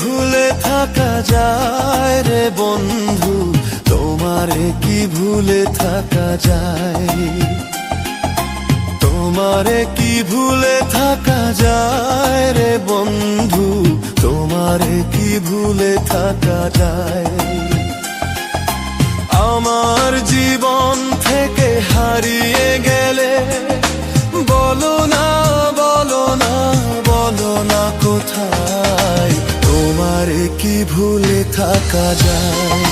ভুলে থাকা যায় রে বন্ধু, তোমারে কি ভুলে থাকা যায়, তোমারে কি ভুলে থাকা যায় রে বন্ধু, তোমারে কি ভুলে থাকা যায়। আমার জীবন থেকে হারিয়ে গেলে বলো না, বলো না, বলো না কোথায়, তোমারে কি ভুলে থাকা যায়,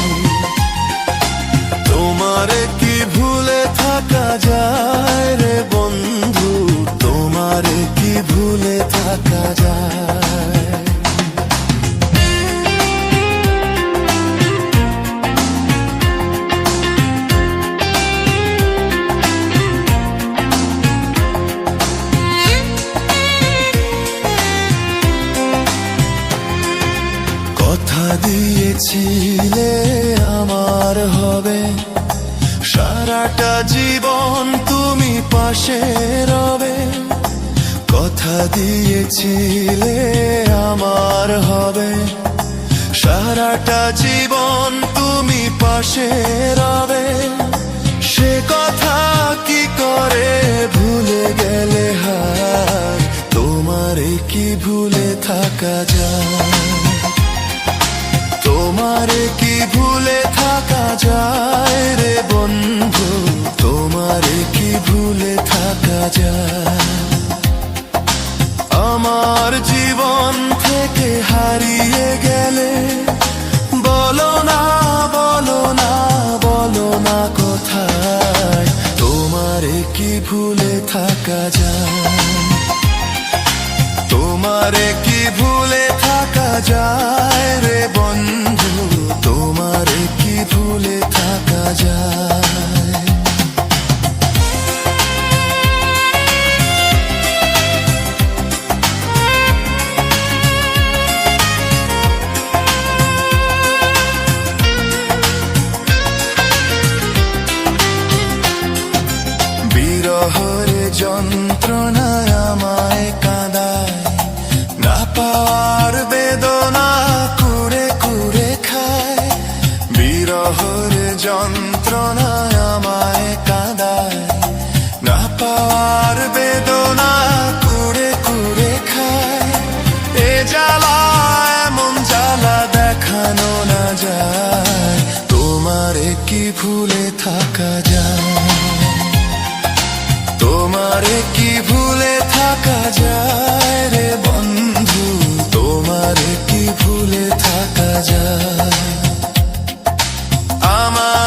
তোমারে কি ভুলে থাকা যায় রে বন্ধু, তোমারে কি ভুলে থাকা যায়। কথা দিয়েছিলে আমার হবে, সারাটা জীবন তুমি পাশে রবে। কথা দিয়েছিলে আমার হবে, সারাটা জীবন তুমি পাশে রবে। সে কথা কি করে ভুলে গেলে হায়, তোমারে কি ভুলে থাকা যায়, তোমারে কি ভুলে থাকা যায় রে বন্ধু, তোমারে কি ভুলে থাকা যায়। আমার জীবন থেকে হারিয়ে গেলে বলো না, বলো না, বলো না কোথায়, তোমারে কি ভুলে থাকা যায়, তোমারে কি ভুলে থাকা যায় রে বন্ধু, তোমারে কি ভুলে থাকা যায়। বিরহের যন্ত্রণায় আমায় কাঁদায়, না পাওয়ার বেদনা কুড়ে কুড়ে খায়। বিরহের যন্ত্রণায় আমায় কাঁদায়, না পাওয়ার বেদনা কুড়ে কুড়ে খায়। এ জ্বালা এমন জ্বালা দেখানো না যায়, তোমারে কি ভুলে থাকা যায়, তোমারে কি ভুলে থাকা যায় রে বন্ধু, তোমারে কি ভুলে থাকা যায়। আমার